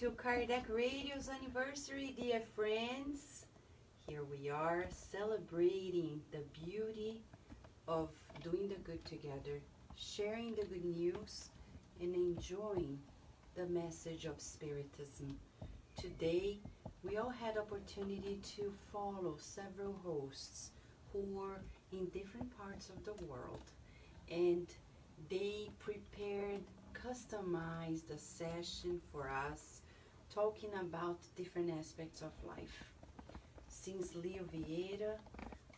to Kardec Radio's anniversary, dear friends. Here we are celebrating the beauty of doing the good together, sharing the good news, and enjoying the message of Spiritism. Today, we all had opportunity to follow several hosts who were in different parts of the world, and they prepared, customized a session for us, talking about different aspects of life. Since Leo Vieira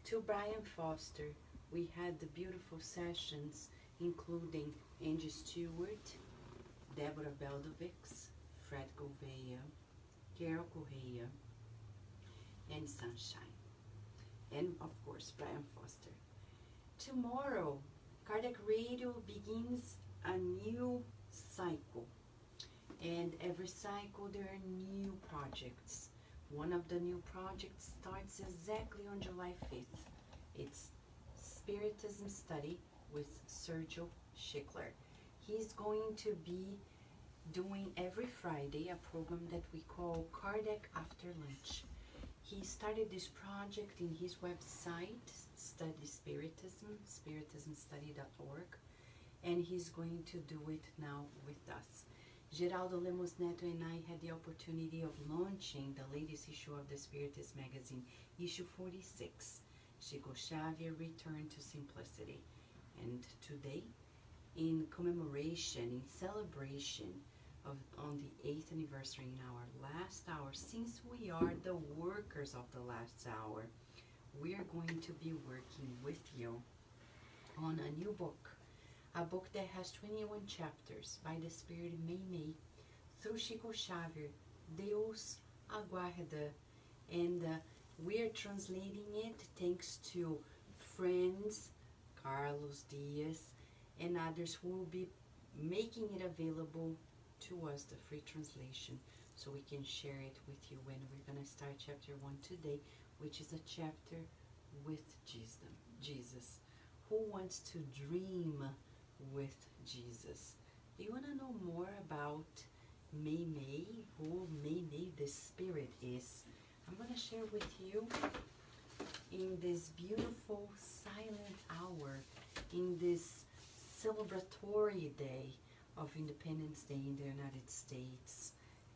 to Brian Foster, we had the beautiful sessions including Angie Stewart, Deborah Beldovics, Fred Gouveia, Carol Correia, and Sunshine, and of course Brian Foster. Tomorrow, Kardec Radio begins a new cycle, and every cycle there are new projects. One of the new projects starts exactly on July 5th. It's Spiritism Study with Sergio Schickler. He's going to be doing every Friday a program that we call Kardec After Lunch. He started this project in his website, Study Spiritism, spiritismstudy.org, and he's going to do it now with us. Geraldo Lemos Neto and I had the opportunity of launching the latest issue of the Spiritist magazine, issue 46, Chico Xavier Return to Simplicity. And today, in commemoration, in celebration of on the 8th anniversary, in our last hour, since we are the workers of the last hour, we are going to be working with you on a new book, a book that has 21 chapters by the Spirit Mei through Chico Xavier, Deus Aguarda, and we are translating it thanks to friends, Carlos Diaz, and others who will be making it available to us, the free translation, so we can share it with you when we're going to start chapter 1 today, which is a chapter with Jesus. Who wants to dream with Jesus? Do you want to know more about Mei, who Mei the Spirit is? I'm going to share with you in this beautiful silent hour, in this celebratory day of Independence Day in the United States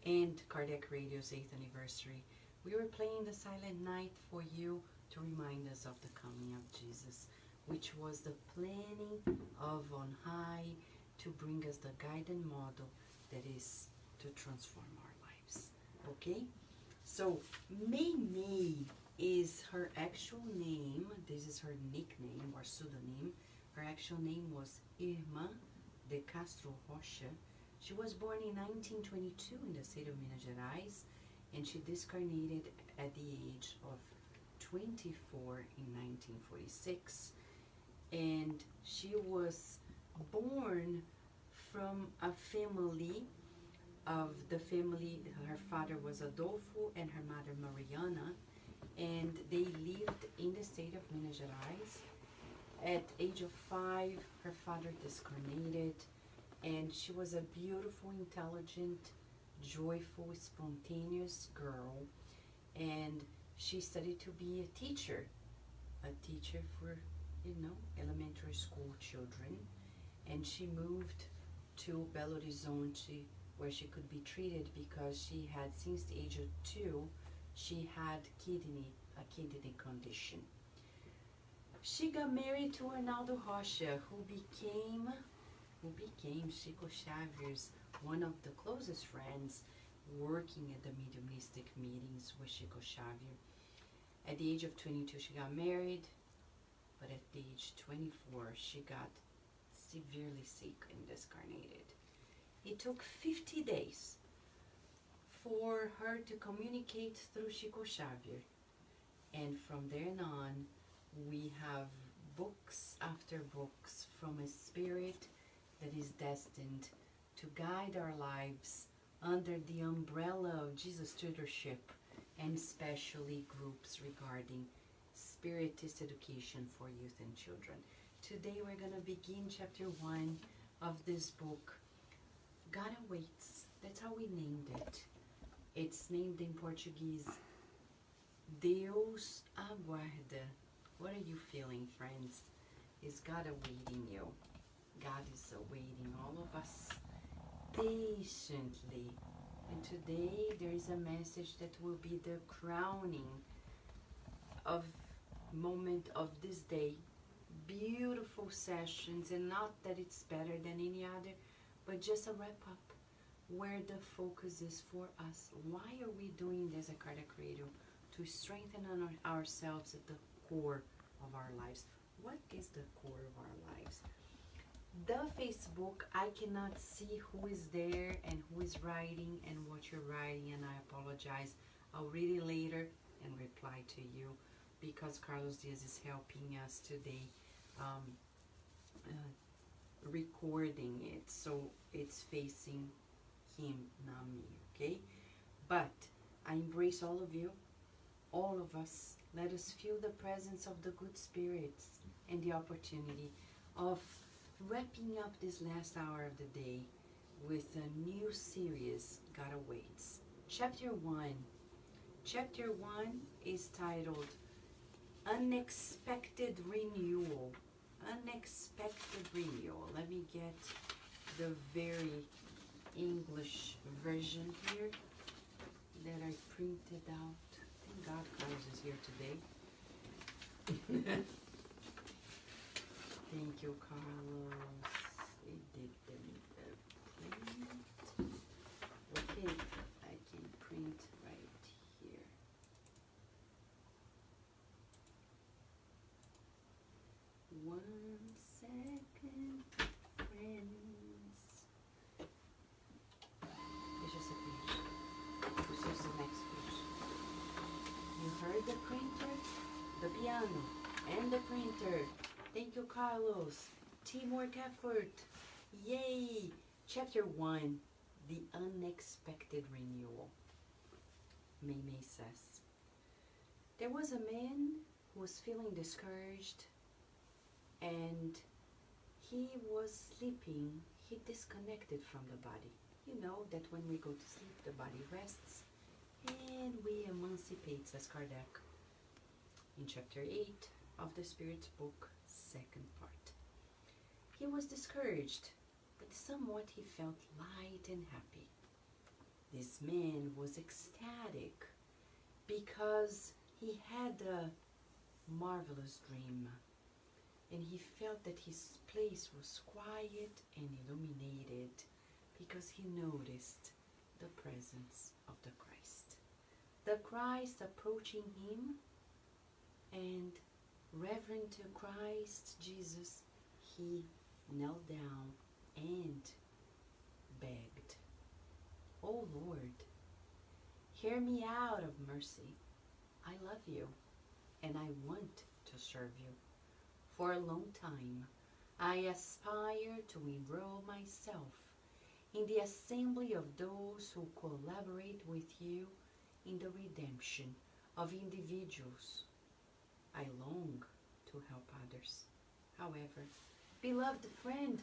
and Kardec Radio's 8th anniversary. We were playing the Silent Night for you to remind us of the coming of Jesus, which was the planning of on high to bring us the guiding model that is to transform our lives. Okay? So, Mei is her actual name. This is her nickname or pseudonym. Her actual name was Irma de Castro Rocha. She was born in 1922 in the state of Minas Gerais, and she discarnated at the age of 24 in 1946. And she was born from a family her father was Adolfo and her mother Mariana, and they lived in the state of Minas Gerais. At age of 5, her father discarnated, and she was a beautiful, intelligent, joyful, spontaneous girl, and she studied to be a teacher for, elementary school children, and she moved to Belo Horizonte where she could be treated because she had, since the age of 2, she had a kidney condition. She got married to Arnaldo Rocha, who became Chico Xavier's one of the closest friends, working at the mediumistic meetings with Chico Xavier. At the age of 22, she got married, but at the age 24, she got severely sick and discarnated. It took 50 days for her to communicate through Chico Xavier, and from then on, we have books after books from a spirit that is destined to guide our lives under the umbrella of Jesus' tutorship, and especially groups regarding Spiritist education for youth and children. Today we're going to begin chapter 1 of this book, God Awaits. That's how we named it. It's named in Portuguese, Deus aguarda. What are you feeling, friends? Is God awaiting you? God is awaiting all of us patiently. And today there is a message that will be the crowning of moment of this day. Beautiful sessions, and not that it's better than any other, but just a wrap up where the focus is for us. Why are we doing this at Carta Creative? To strengthen ourselves at the core of our lives. What is the core of our lives? The Facebook, I cannot see who is there and who is writing and what you're writing, and I apologize. I'll read it later and reply to you, because Carlos Diaz is helping us today recording it, so it's facing him, not me, okay? But I embrace all of you, all of us. Let us feel the presence of the good spirits and the opportunity of wrapping up this last hour of the day with a new series, God Awaits. Chapter 1. Chapter 1 is titled Unexpected Renewal. Unexpected renewal. Let me get the very English version here that I printed out. Thank God Carlos is here today. Thank you, Carlos. We did the print. Okay, I can print right here. One second, friends. Deixa eu ser page. This is the next page. You heard the printer, the piano, and the printer. Thank you, Carlos. Teamwork effort. Yay! Chapter 1, The Unexpected Renewal. Mei says, there was a man who was feeling discouraged, and he was sleeping. He disconnected from the body. You know that when we go to sleep, the body rests and we emancipate, says Kardec in chapter 8 of the Spirit's book, second part. He was discouraged, but somewhat he felt light and happy. This man was ecstatic because he had a marvelous dream, and he felt that his place was quiet and illuminated because he noticed the presence of the Christ. The Christ approaching him, and reverent to Christ Jesus, he knelt down and begged, "Oh Lord, hear me out of mercy. I love you and I want to serve you. For a long time, I aspire to enroll myself in the assembly of those who collaborate with you in the redemption of individuals. I long to help others. However, beloved friend,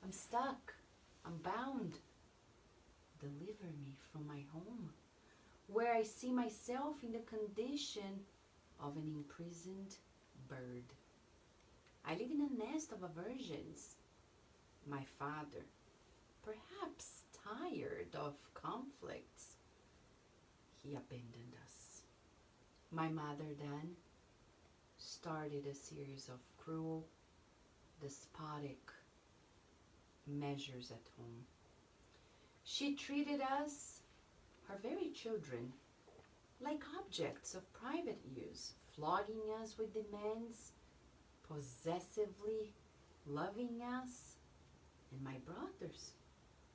I'm stuck, I'm bound. Deliver me from my home, where I see myself in the condition of an imprisoned bird. I live in a nest of aversions. My father, perhaps tired of conflicts, he abandoned us. My mother then started a series of cruel, despotic measures at home. She treated us, her very children, like objects of private use, flogging us with demands, possessively loving us, and my brothers,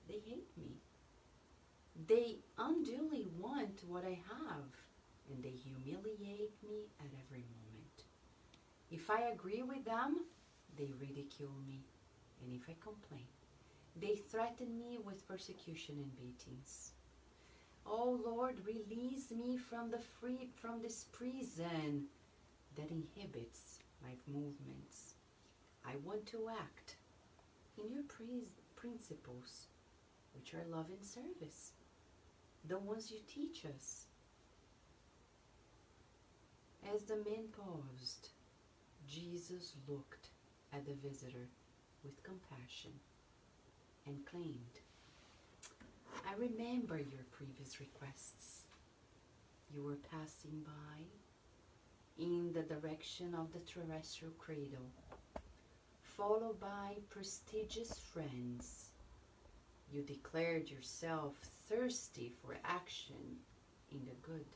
they hate me. They unduly want what I have, and they humiliate me at every moment. If I agree with them, they ridicule me, and if I complain, they threaten me with persecution and beatings. Oh Lord, release me from this prison that inhibits my movements. I want to act in your principles, which are love and service. the ones you teach us. As the man paused, Jesus looked at the visitor with compassion and claimed, I remember your previous requests. You were passing by in the direction of the terrestrial cradle, followed by prestigious friends. You declared yourself thirsty for action in the good,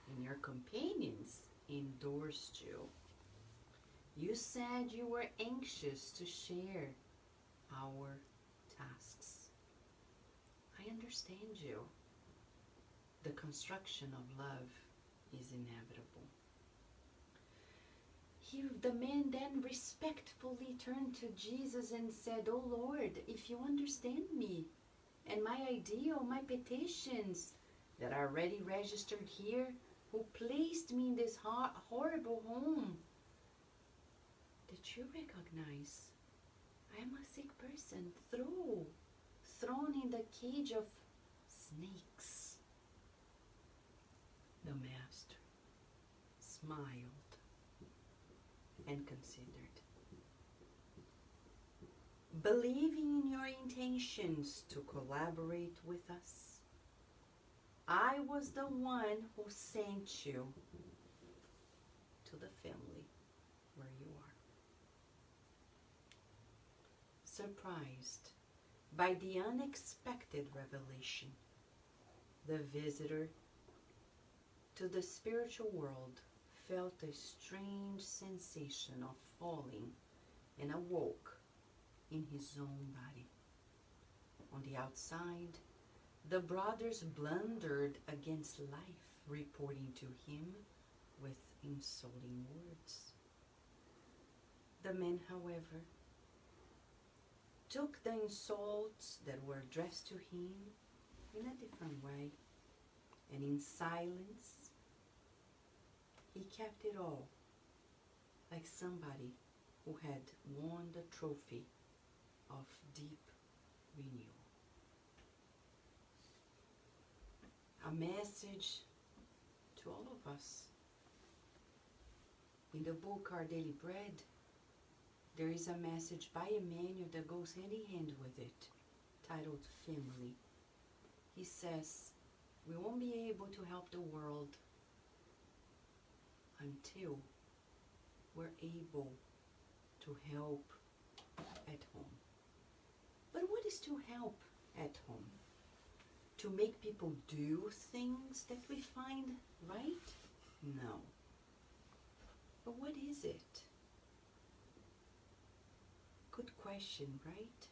and your companions endorsed you. You said you were anxious to share our tasks. I understand you. The construction of love is inevitable. The man then respectfully turned to Jesus and said, Oh Lord, if you understand me and my ideal, my petitions that are already registered here, who placed me in this horrible home, that you recognize I am a sick person, thrown in the cage of snakes. The master smiled and considered. Believing in your intentions to collaborate with us, I was the one who sent you to the family where you are. Surprised by the unexpected revelation, the visitor to the spiritual world felt a strange sensation of falling and awoke in his own body. On the outside, the brothers blundered against life, reporting to him with insulting words. The man, however, took the insults that were addressed to him in a different way, and in silence, he kept it all, like somebody who had won the trophy of deep renewal. A message to all of us. In the book Our Daily Bread, there is a message by Emmanuel that goes hand in hand with it, titled Family. He says, we won't be able to help the world until we're able to help at home. But what is to help at home? To make people do things that we find right? No. But what is it? Good question, right?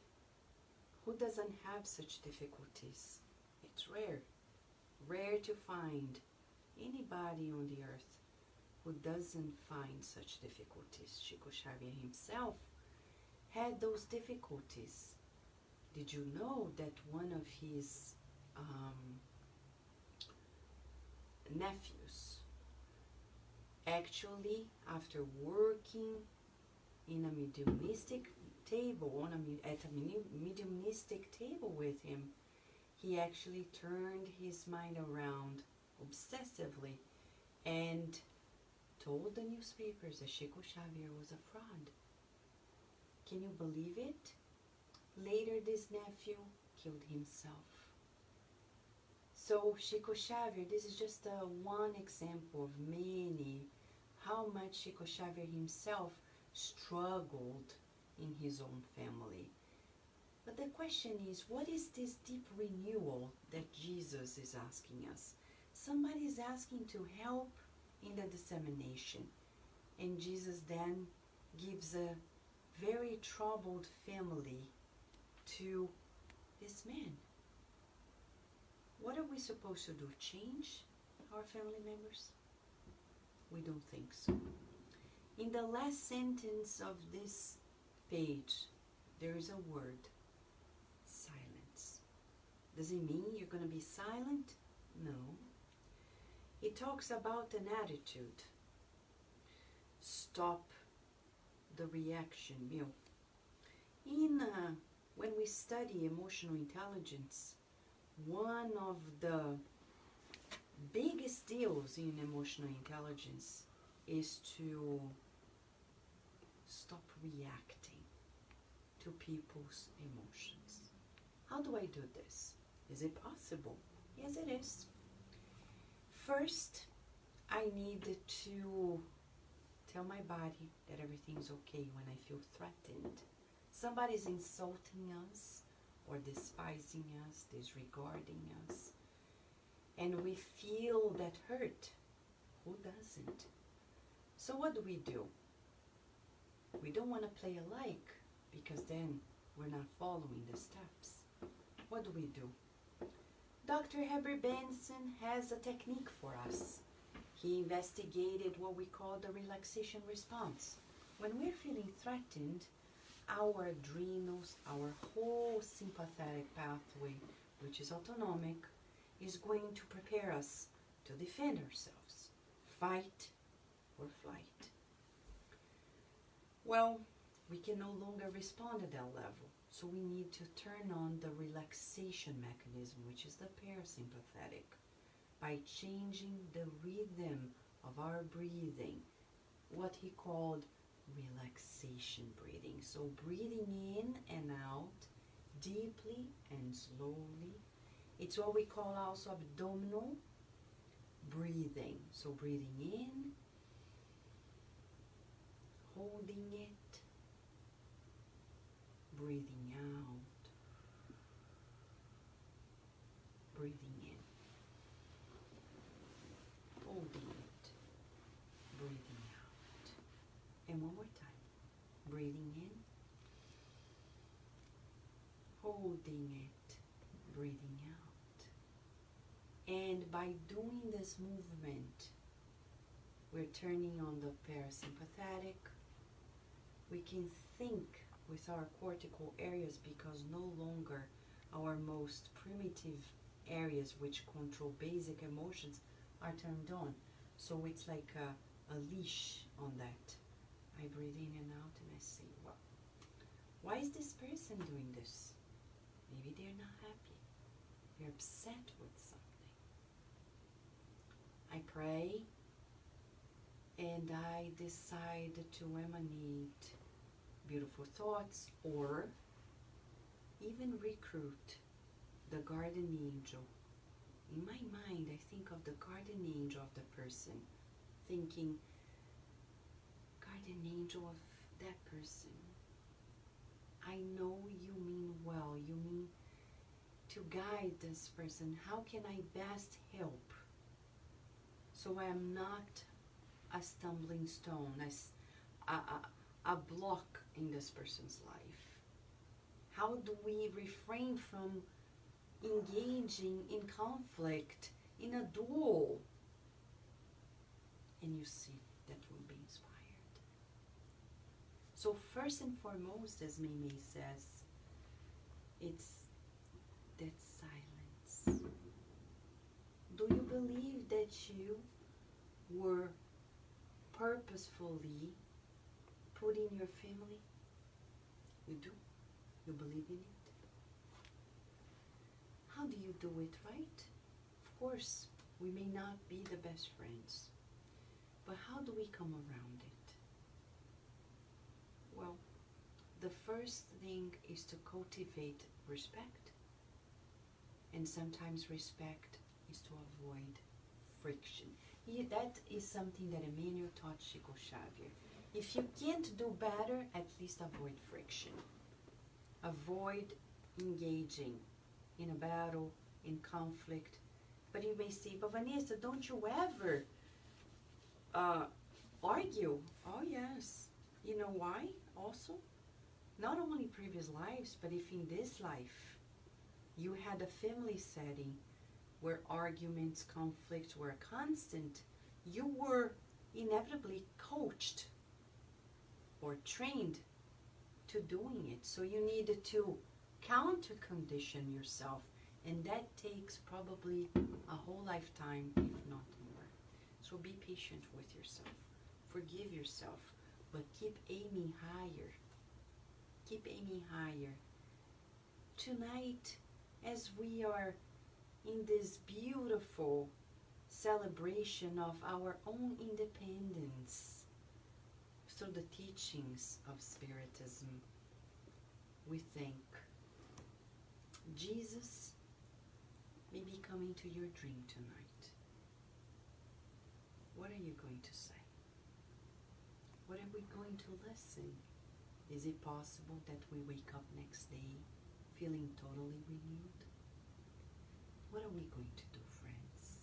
Who doesn't have such difficulties? It's rare. Rare to find anybody on the earth who doesn't find such difficulties. Chico Xavier himself had those difficulties. Did you know that one of his nephews, actually, after working in a mediumistic table, at a mediumistic table with him, he actually turned his mind around obsessively and told the newspapers that Chico Xavier was a fraud. Can you believe it? Later, this nephew killed himself. So Chico Xavier, this is just one example of many, how much Chico Xavier himself struggled in his own family. But the question is, what is this deep renewal that Jesus is asking us? Somebody is asking to help in the dissemination. And Jesus then gives a very troubled family to this man. What are we supposed to do? Change our family members? We don't think so. In the last sentence of this page, there is a word, silence. Does it mean you're going to be silent? No. It talks about an attitude. Stop the reaction. When we study emotional intelligence, one of the biggest deals in emotional intelligence is to stop reacting to people's emotions. How do I do this? Is it possible? Yes, it is. First, I need to tell my body that everything's okay when I feel threatened. Somebody's insulting us or despising us, disregarding us, and we feel that hurt. Who doesn't? So what do? We don't want to play alike because then we're not following the steps. What do? Dr. Heber Benson has a technique for us. He investigated what we call the relaxation response. When we're feeling threatened, our adrenals, our whole sympathetic pathway, which is autonomic, is going to prepare us to defend ourselves, fight or flight. Well, we can no longer respond at that level, so we need to turn on the relaxation mechanism, which is the parasympathetic, by changing the rhythm of our breathing, what he called relaxation breathing. So breathing in and out, deeply and slowly. It's what we call also abdominal breathing. So breathing in, holding it, breathing out, breathing in, holding it, breathing out. And one more time. Breathing in, holding it, breathing out. And by doing this movement, we're turning on the parasympathetic. We can think with our cortical areas because no longer our most primitive areas which control basic emotions are turned on. So it's like a leash on that. I breathe in and out and I say, well, why is this person doing this? Maybe they're not happy. They're upset with something. I pray and I decide to emanate beautiful thoughts or even recruit the guardian angel. In my mind, I think of the guardian angel of the person, thinking, guardian angel of that person, I know you mean well. You mean to guide this person. How can I best help so I am not a stumbling stone, a block in this person's life? How do we refrain from engaging in conflict, in a duel? And you see, that will be inspired. So first and foremost, as Mimi says, it's that silence. Do you believe that you were purposefully put in your family? You do? You believe in it? How do you do it, right? Of course, we may not be the best friends, but how do we come around it? Well, the first thing is to cultivate respect. And sometimes respect is to avoid friction. That is something that Emmanuel taught Chico Xavier. If you can't do better, at least avoid friction. Avoid engaging in a battle, in conflict. But you may say, but Vanessa, don't you ever argue? Oh yes. You know why also? Not only previous lives, but if in this life you had a family setting where arguments, conflicts were constant, you were inevitably coached or trained to doing it. So you needed to counter condition yourself, and that takes probably a whole lifetime, if not more. So be patient with yourself. Forgive yourself, but keep aiming higher. Keep aiming higher. Tonight, as we are in this beautiful celebration of our own independence through the teachings of Spiritism. We thank Jesus may be coming to your dream tonight. What are you going to say? What are we going to listen? Is it possible that we wake up next day feeling totally renewed? What are we going to do, friends?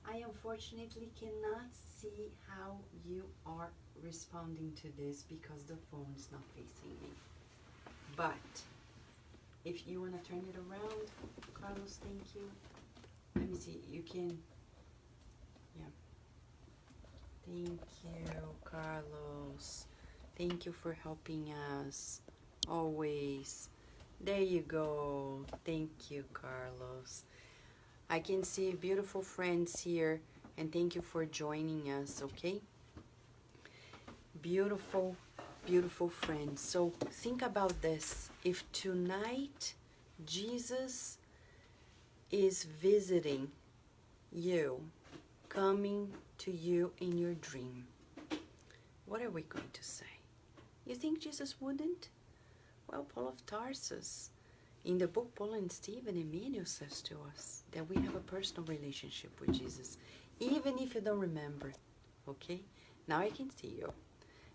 I unfortunately cannot see how you are responding to this because the phone is not facing me. But if you want to turn it around, Carlos, thank you. Let me see, you can, yeah. Thank you, Carlos. Thank you for helping us, always. There you go. Thank you, Carlos. I can see beautiful friends here, and thank you for joining us, okay? Beautiful, beautiful friends. So think about this. If tonight Jesus is visiting you, coming to you in your dream, what are we going to say? You think Jesus wouldn't? Well, Paul of Tarsus, in the book Paul and Stephen, Emmanuel says to us that we have a personal relationship with Jesus, even if you don't remember, okay? Now I can see you.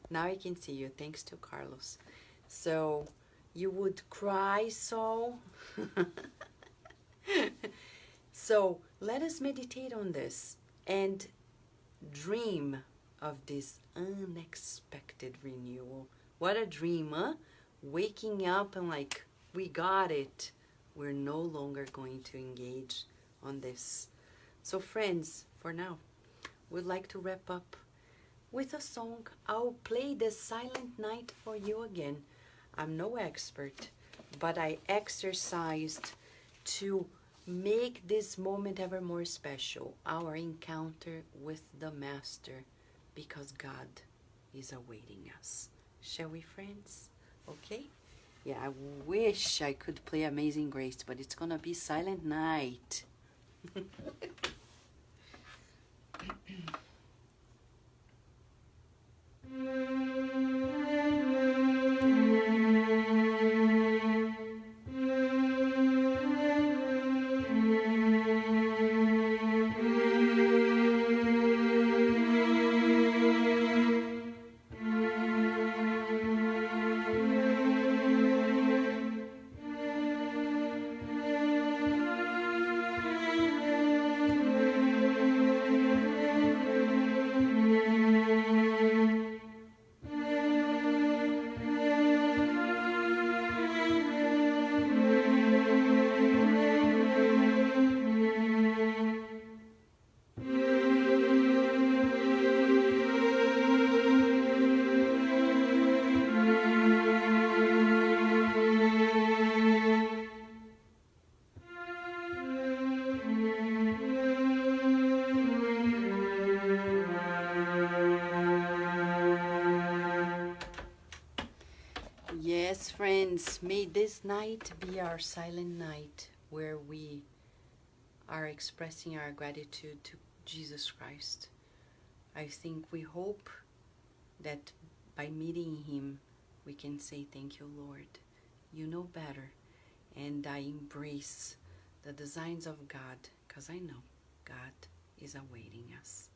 Now I can see you, thanks to Carlos. So, you would cry so. So, let us meditate on this and dream of this unexpected renewal. What a dream, huh? Waking up and like, we got it. We're no longer going to engage on this. So friends, for now, we'd like to wrap up with a song. I'll play the Silent Night for you again. I'm no expert, but I exercised to make this moment ever more special, our encounter with the Master, because God is awaiting us. Shall we, friends? Okay? Yeah, I wish I could play Amazing Grace, but it's gonna be Silent Night. Yes, friends, may this night be our silent night where we are expressing our gratitude to Jesus Christ. I think we hope that by meeting Him, we can say, thank you, Lord. You know better. And I embrace the designs of God, because I know God is awaiting us.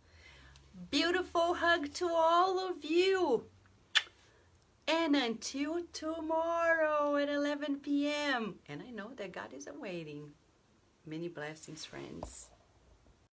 Beautiful hug to all of you. And until tomorrow at 11 p.m. And I know that God is awaiting. Many blessings, friends.